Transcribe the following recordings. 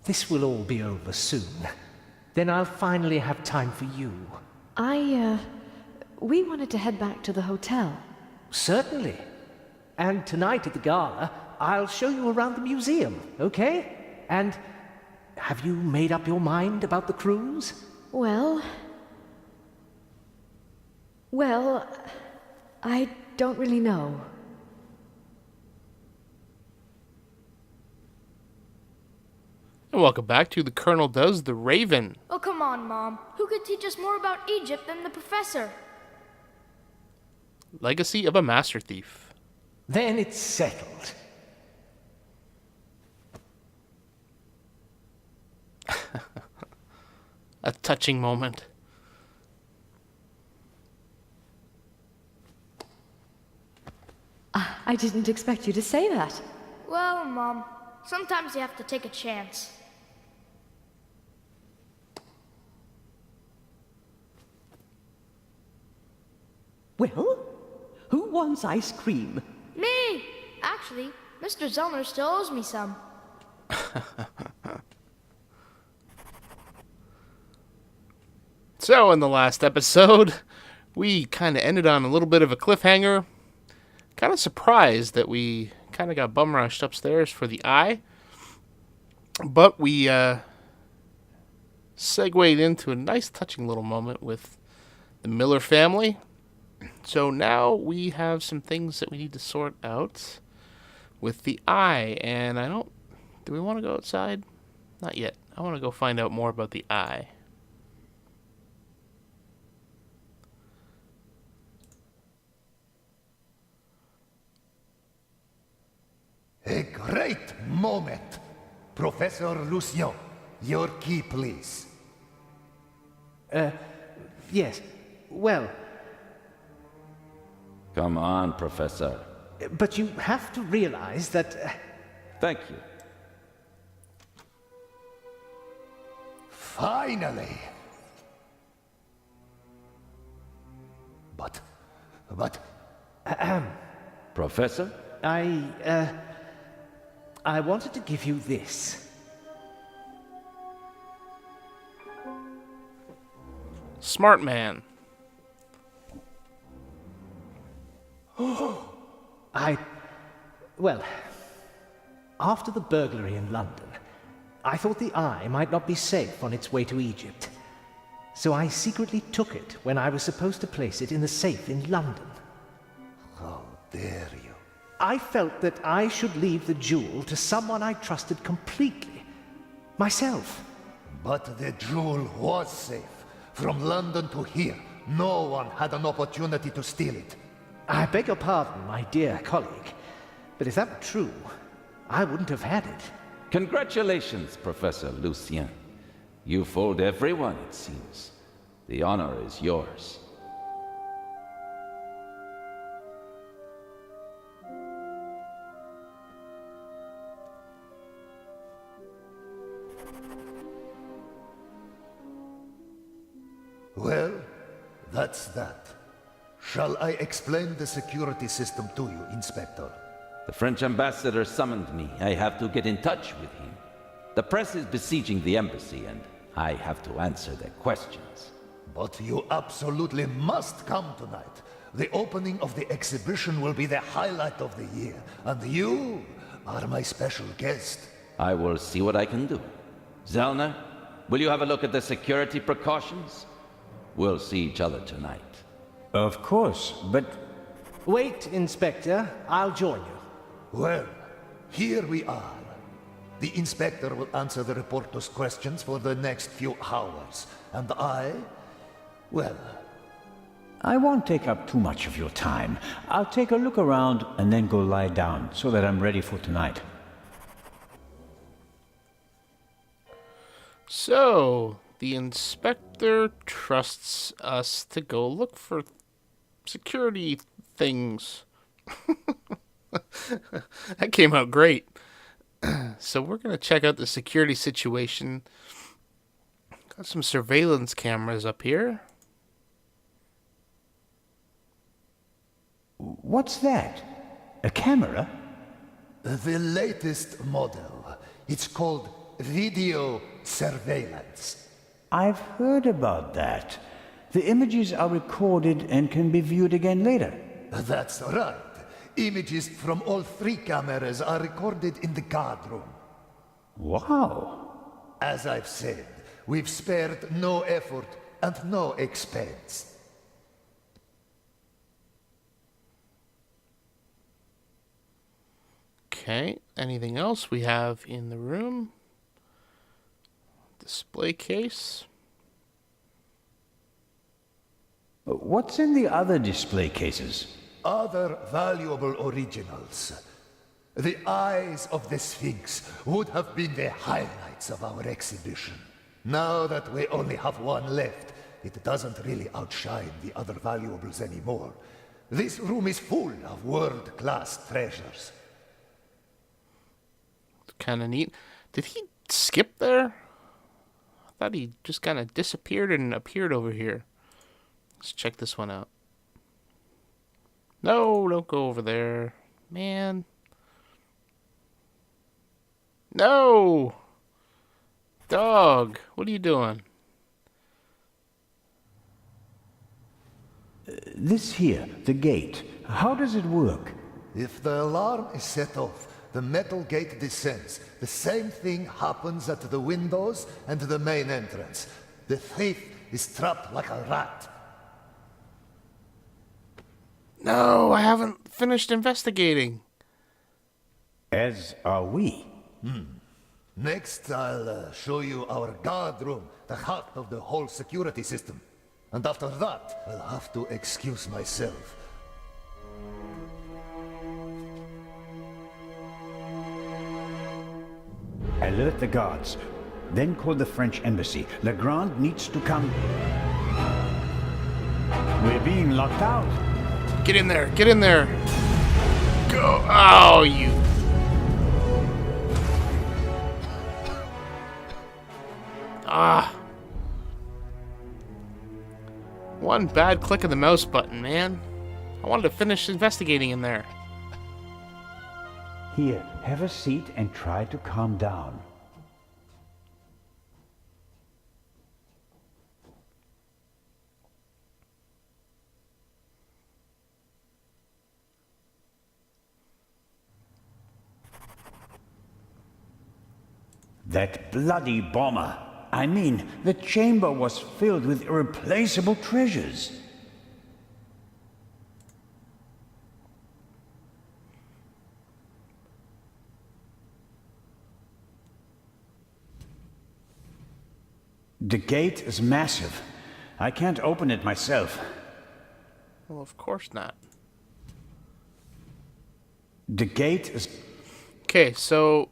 This will all be over soon. Then I'll finally have time for you. We wanted to head back to the hotel. Certainly. And tonight at the gala, I'll show you around the museum, okay? And have you made up your mind about the cruise? Well, I don't really know. And welcome back to The Colonel Does the Raven. Oh, come on, Mom. Who could teach us more about Egypt than the professor? Legacy of a Master Thief. Then it's settled. A touching moment. I didn't expect you to say that. Well, Mom, sometimes you have to take a chance. Well, who wants ice cream? Me! Actually, Mr. Zellner still owes me some. So, in the last episode, we kind of ended on a little bit of a cliffhanger. Kind of surprised that we kind of got bum rushed upstairs for the eye. But we segued into a nice touching little moment with the Miller family. So now we have some things that we need to sort out with the eye. And do we want to go outside? Not yet. I want to go find out more about the eye. A great moment. Professor Lucien, your key, please. Yes. Well, Come on, Professor. but you have to realize that... Thank you. Finally. But... Professor? I wanted to give you this. Smart man. Well, after the burglary in London, I thought the eye might not be safe on its way to Egypt. So I secretly took it when I was supposed to place it in the safe in London. How dare you? I felt that I should leave the jewel to someone I trusted completely. Myself. But the jewel was safe. From London to here, no one had an opportunity to steal it. I beg your pardon, my dear colleague. But if that were true, I wouldn't have had it. Congratulations, Professor Lucien. You fooled everyone, it seems. The honor is yours. Well, that's that. Shall I explain the security system to you, Inspector? The French ambassador summoned me. I have to get in touch with him. The press is besieging the embassy, and I have to answer their questions. But you absolutely must come tonight. The opening of the exhibition will be the highlight of the year, and you are my special guest. I will see what I can do. Zellner, will you have a look at the security precautions? We'll see each other tonight. Of course, but... Wait, Inspector. I'll join you. Well, here we are. The Inspector will answer the reporter's questions for the next few hours. And well... I won't take up too much of your time. I'll take a look around and then go lie down so that I'm ready for tonight. So, the inspector trusts us to go look for security things. That came out great. So we're going to check out the security situation. Got some surveillance cameras up here. What's that? A camera? The latest model. It's called video surveillance. I've heard about that. The images are recorded and can be viewed again later. That's right. Images from all 3 cameras are recorded in the guard room. Wow. As I've said, we've spared no effort and no expense. Okay, anything else we have in the room? Display case. What's in the other display cases? Other valuable originals. The eyes of the Sphinx would have been the highlights of our exhibition. Now that we only have one left, it doesn't really outshine the other valuables anymore. This room is full of world-class treasures. Kind of neat. Did he skip there? I thought he just kind of disappeared and appeared over here. Let's check this one out. No, don't go over there. Man. No! Dog, what are you doing? This here, the gate. How does it work? If the alarm is set off, the metal gate descends. The same thing happens at the windows and the main entrance. The thief is trapped like a rat. No, I haven't finished investigating. As are we. Next, I'll show you our guard room, the heart of the whole security system. And after that, I'll have to excuse myself. Alert the guards. Then call the French embassy. Legrand needs to come. We're being locked out. Get in there, get in there. Go. Oh, you. Ah. One bad click of the mouse button, man. I wanted to finish investigating in there. Here, have a seat and try to calm down. That bloody bomber. I mean, the chamber was filled with irreplaceable treasures. The gate is massive. I can't open it myself. Well, of course not. The gate is... Okay, so...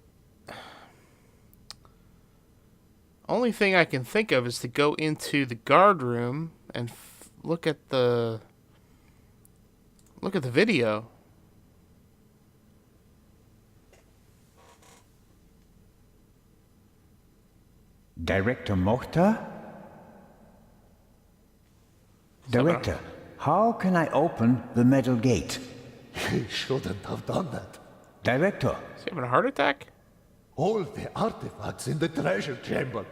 Only thing I can think of is to go into the guard room and look at the video. Director Mokhtar? Director, how can I open the metal gate? He shouldn't have done that. Director. Is he having a heart attack? All the artifacts in the treasure chamber.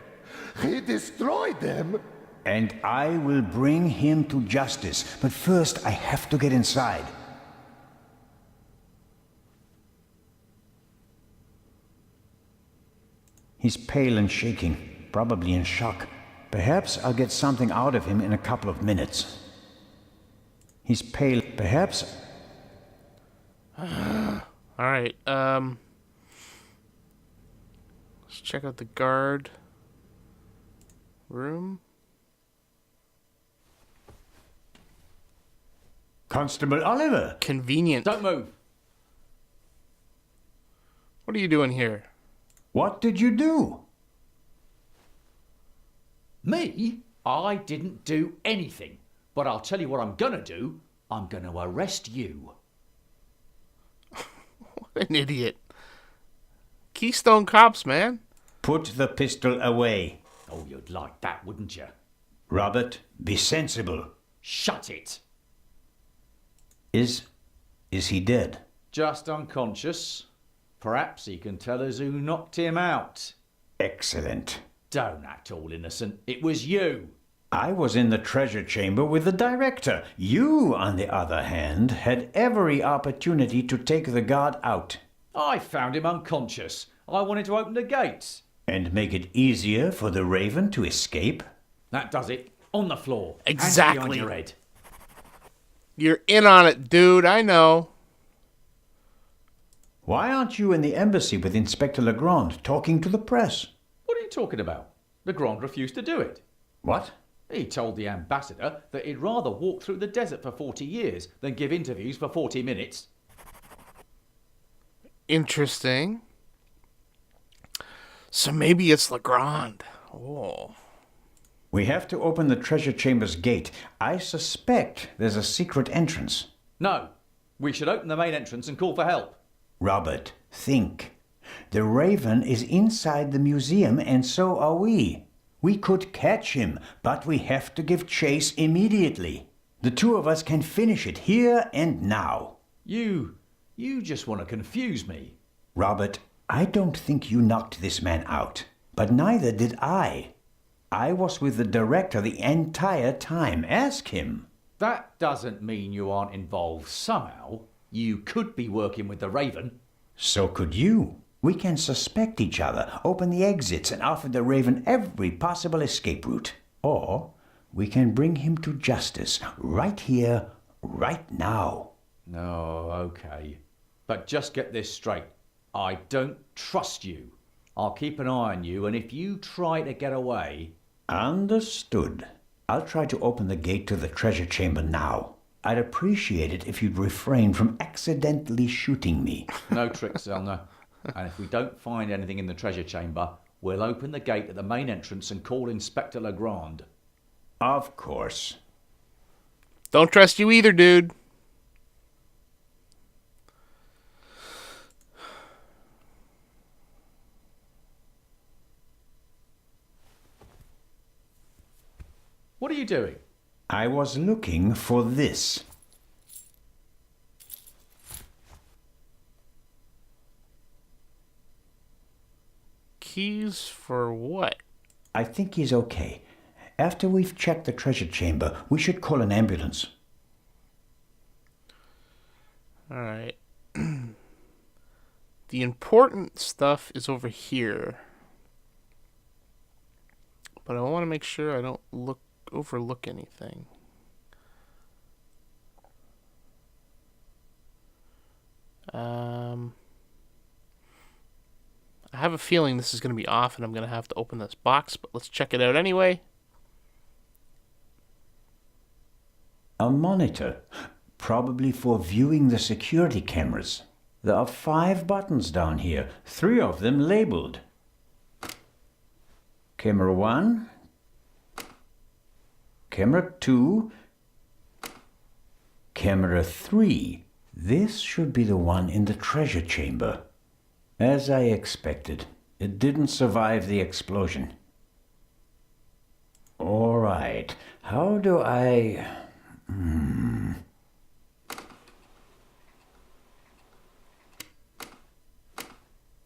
He destroyed them. And I will bring him to justice. But first, I have to get inside. He's pale and shaking, probably in shock. Perhaps I'll get something out of him in a couple of minutes. He's pale, perhaps... Alright, let's check out the guard room. Constable Oliver! Convenient. Don't move. What are you doing here? What did you do? Me? I didn't do anything. But I'll tell you what I'm gonna do. I'm gonna arrest you. What an idiot. Keystone Cops, man. Put the pistol away. Oh, you'd like that, wouldn't you? Robert, be sensible. Shut it. Is he dead? Just unconscious. Perhaps he can tell us who knocked him out. Excellent. Don't act all innocent. It was you. I was in the treasure chamber with the director. You, on the other hand, had every opportunity to take the guard out. I found him unconscious. I wanted to open the gates. And make it easier for the Raven to escape? That does it. On the floor. Hands Exactly. behind your head. You're in on it, dude. I know. Why aren't you in the embassy with Inspector Legrand talking to the press? What are you talking about? Legrand refused to do it. What? He told the ambassador that he'd rather walk through the desert for 40 years than give interviews for 40 minutes. Interesting. So maybe it's Legrand. Oh. We have to open the treasure chamber's gate. I suspect there's a secret entrance. No. We should open the main entrance and call for help. Robert, think. The Raven is inside the museum, and so are we. We could catch him, but we have to give chase immediately. The two of us can finish it here and now. You just want to confuse me. Robert, I don't think you knocked this man out, but neither did I. I was with the director the entire time. Ask him. That doesn't mean you aren't involved somehow. You could be working with the Raven. So could you. We can suspect each other, open the exits, and offer the Raven every possible escape route. Or we can bring him to justice right here, right now. No, okay. But just get this straight. I don't trust you. I'll keep an eye on you, and if you try to get away... Understood. I'll try to open the gate to the treasure chamber now. I'd appreciate it if you'd refrain from accidentally shooting me. No tricks, Zellner. And if we don't find anything in the treasure chamber, we'll open the gate at the main entrance and call Inspector Legrand. Of course. Don't trust you either, dude. What are you doing? I was looking for this. Keys for what? I think he's okay. After we've checked the treasure chamber, we should call an ambulance. Alright. The important stuff is over here. But I want to make sure I don't overlook anything. I have a feeling this is going to be off and I'm going to have to open this box, but let's check it out anyway. A monitor, probably for viewing the security cameras. There are 5 buttons down here, 3 of them labeled. Camera 1, Camera 2, Camera 3. This should be the one in the treasure chamber. As I expected, it didn't survive the explosion. All right, how do I...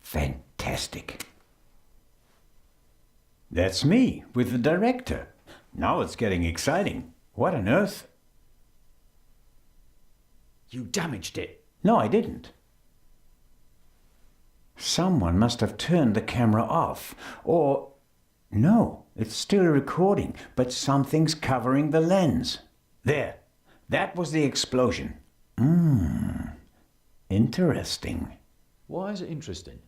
Fantastic. That's me, with the director. Now it's getting exciting. What on earth? You damaged it. No, I didn't. Someone must have turned the camera off. Or... no, it's still recording, but something's covering the lens. There. That was the explosion. Interesting. Why is it interesting?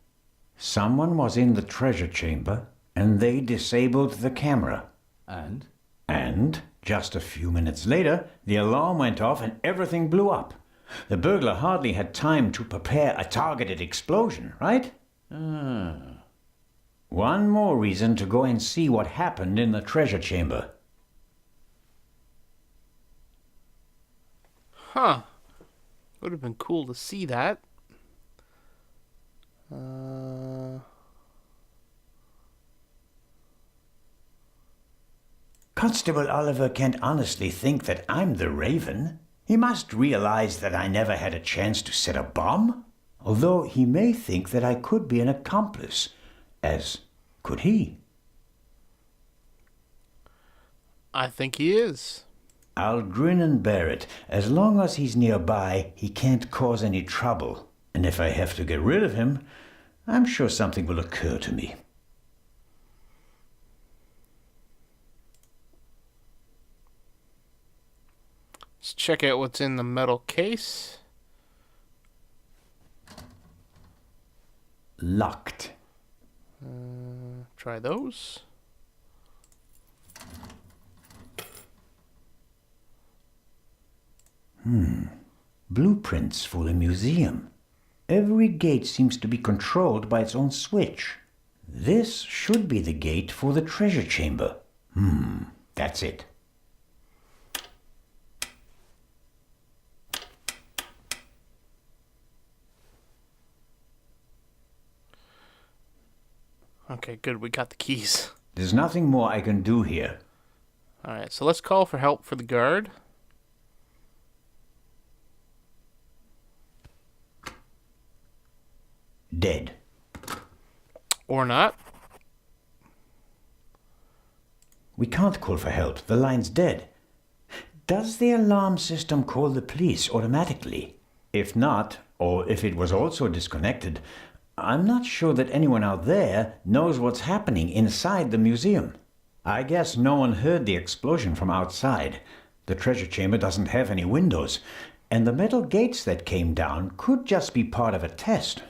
Someone was in the treasure chamber, and they disabled the camera. And? And, just a few minutes later, the alarm went off and everything blew up. The burglar hardly had time to prepare a targeted explosion, right? One more reason to go and see what happened in the treasure chamber. Huh. Would have been cool to see that. Constable Oliver can't honestly think that I'm the Raven. He must realize that I never had a chance to set a bomb. Although he may think that I could be an accomplice, as Could he? I think he is. I'll grin and bear it. As long as he's nearby, he can't cause any trouble. And if I have to get rid of him, I'm sure something will occur to me. Let's check out what's in the metal case. Locked. Try those. Blueprints for the museum. Every gate seems to be controlled by its own switch. This should be the gate for the treasure chamber. That's it. Okay, good. We got the keys. There's nothing more I can do here. Alright, so let's call for help for the guard. Dead. Or not. We can't call for help. The line's dead. Does the alarm system call the police automatically? If not, or if it was also disconnected, I'm not sure that anyone out there knows what's happening inside the museum. I guess no one heard the explosion from outside. The treasure chamber doesn't have any windows, and the metal gates that came down could just be part of a test.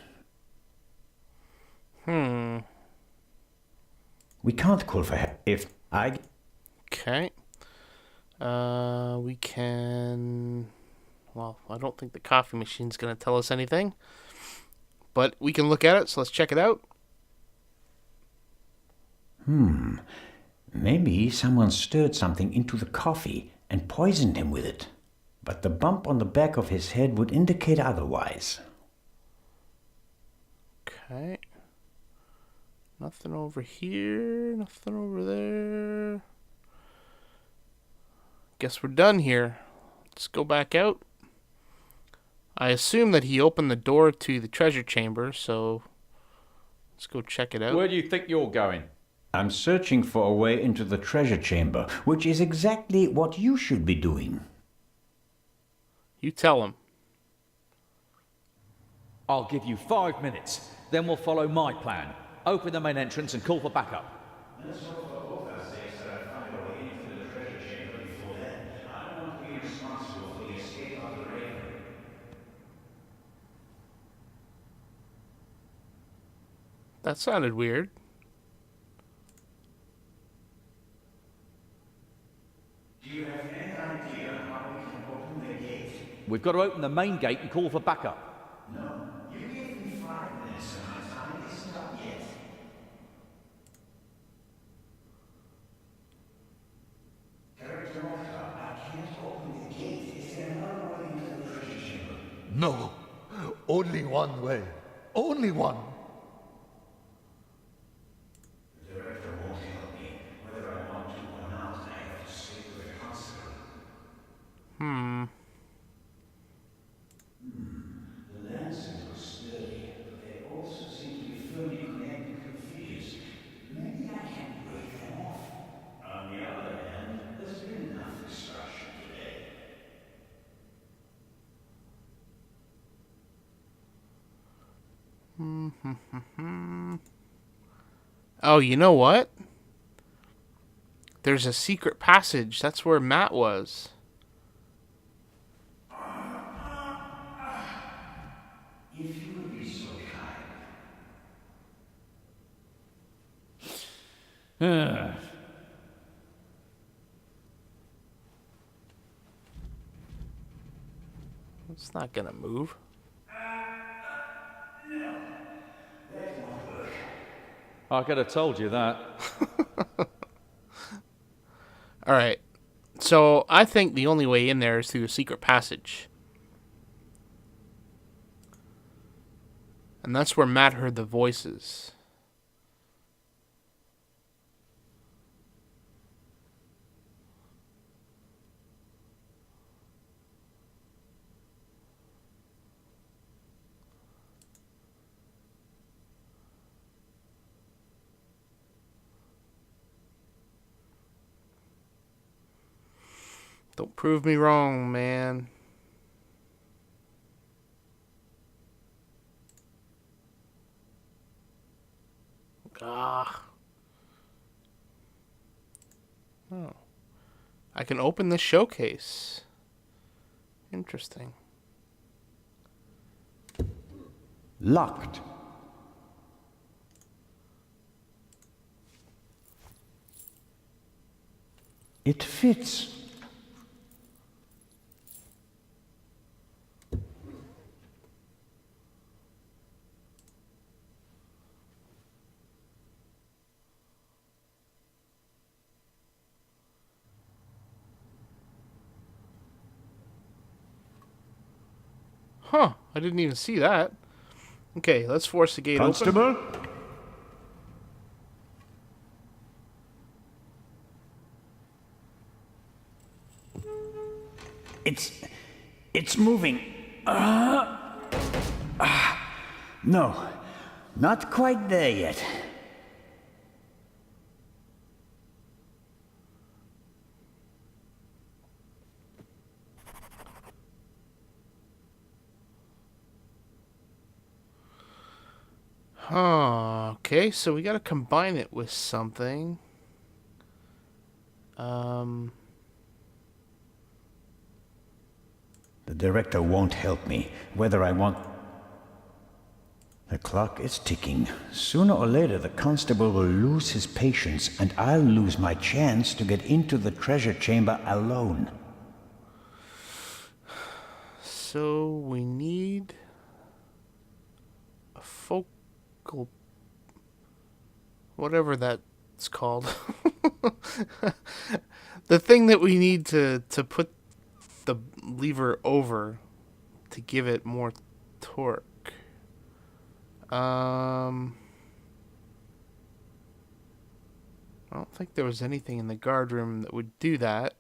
We can't call for help if I... Okay. We can... Well, I don't think the coffee machine's going to tell us anything. But we can look at it, so let's check it out. Maybe someone stirred something into the coffee and poisoned him with it. But the bump on the back of his head would indicate otherwise. Okay. Nothing over here, nothing over there. Guess we're done here. Let's go back out. I assume that he opened the door to the treasure chamber, so let's go check it out. Where do you think you're going? I'm searching for a way into the treasure chamber, which is exactly what you should be doing. You tell him. I'll give you 5 minutes. Then we'll follow my plan. Open the main entrance and call for backup. Let's hope for both our sakes that I find a way into the treasure chamber before then. I don't want to be responsible for the escape of the Raven. That sounded weird. Do you have any idea how we can open the gate? We've got to open the main gate and call for backup. No. You gave me 5 minutes and my time isn't up yet. Character Mortar, I can't open the gate. Is there another way into the treasure chamber? No. Only one way. Only one. The director won't help me. Whether I want to or not, I have to stay with the constable. The lances were sturdy, but they also seem to be firmly connected to the figures. Maybe I can break them off. On the other hand, there's been enough destruction today. Oh, you know what? There's a secret passage. That's where Matt was. If you would be so kind. It's not gonna move. I could have told you that. Alright. So, I think the only way in there is through a secret passage. And that's where Matt heard the voices. Don't prove me wrong, man. Ah. Oh. I can open the showcase. Interesting. Locked. It fits. Huh, I didn't even see that. Okay, let's force the gate Constable? open. It's moving. No, not quite there yet. Huh, okay, so we gotta combine it with something. The director won't help me, whether I want... The clock is ticking. Sooner or later, the constable will lose his patience, and I'll lose my chance to get into the treasure chamber alone. So we need a focal... whatever that's called. The thing that we need to put the lever over to give it more torque. I don't think there was anything in the guard room that would do that.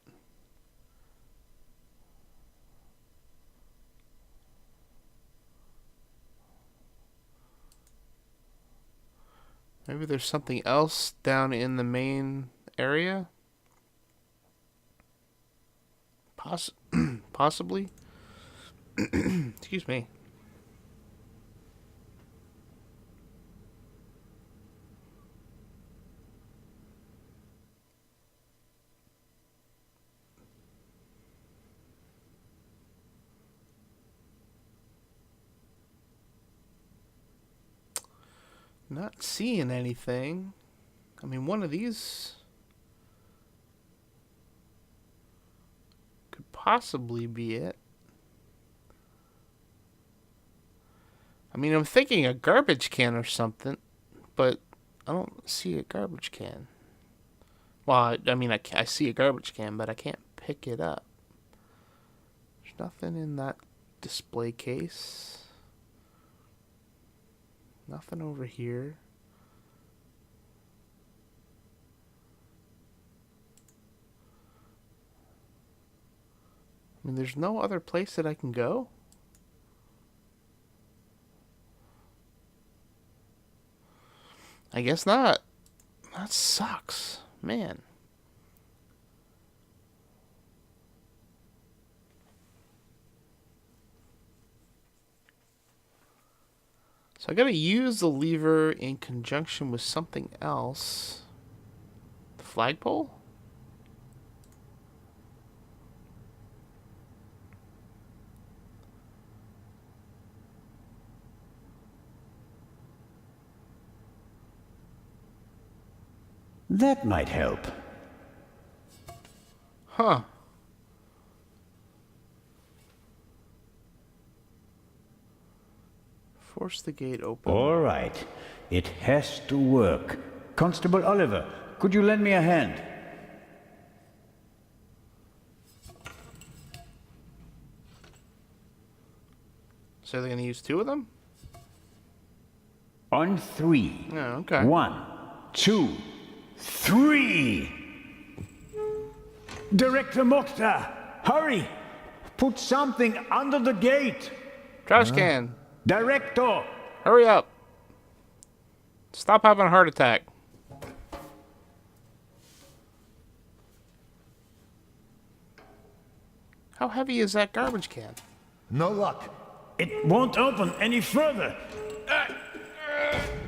Maybe there's something else down in the main area? Possibly? Excuse me. Not seeing anything. I mean, one of these could possibly be it. I mean, I'm thinking a garbage can or something, but I don't see a garbage can. Well, I mean, I see a garbage can, but I can't pick it up. There's nothing in that display case. Nothing over here. I mean, there's no other place that I can go? I guess not. That sucks. Man. So I gotta use the lever in conjunction with something else. The flagpole? That might help. Huh. Force the gate open. All right. It has to work. Constable Oliver, could you lend me a hand? So they're gonna use two of them? On three. Oh, okay. 1, 2, 3! Director Mokhtar, hurry! Put something under the gate! Trash can. Director! Hurry up. Stop having a heart attack. How heavy is that garbage can? No luck. It won't open any further.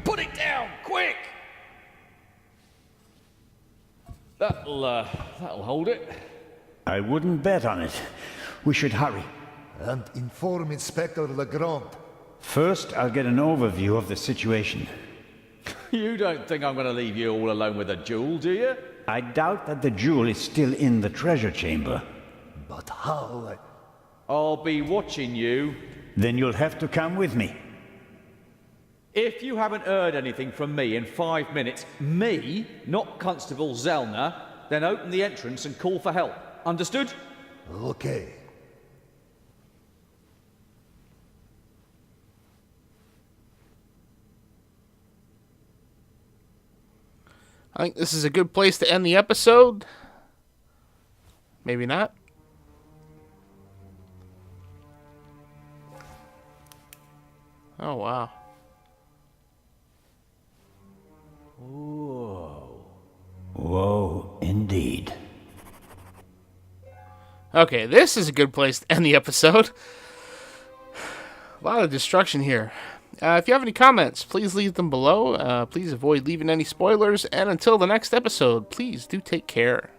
Put it down, quick! That'll hold it. I wouldn't bet on it. We should hurry. And inform Inspector Legrand. First, I'll get an overview of the situation. You don't think I'm going to leave you all alone with a jewel, do you? I doubt that the jewel is still in the treasure chamber. But how? I'll be watching you. Then you'll have to come with me. If you haven't heard anything from me in 5 minutes, me, not Constable Zellner, then open the entrance and call for help. Understood? Okay. I think this is a good place to end the episode. Maybe not. Oh, wow. Whoa, indeed. Okay, this is a good place to end the episode. A lot of destruction here. If you have any comments, please leave them below. Please avoid leaving any spoilers. And until the next episode, please do take care.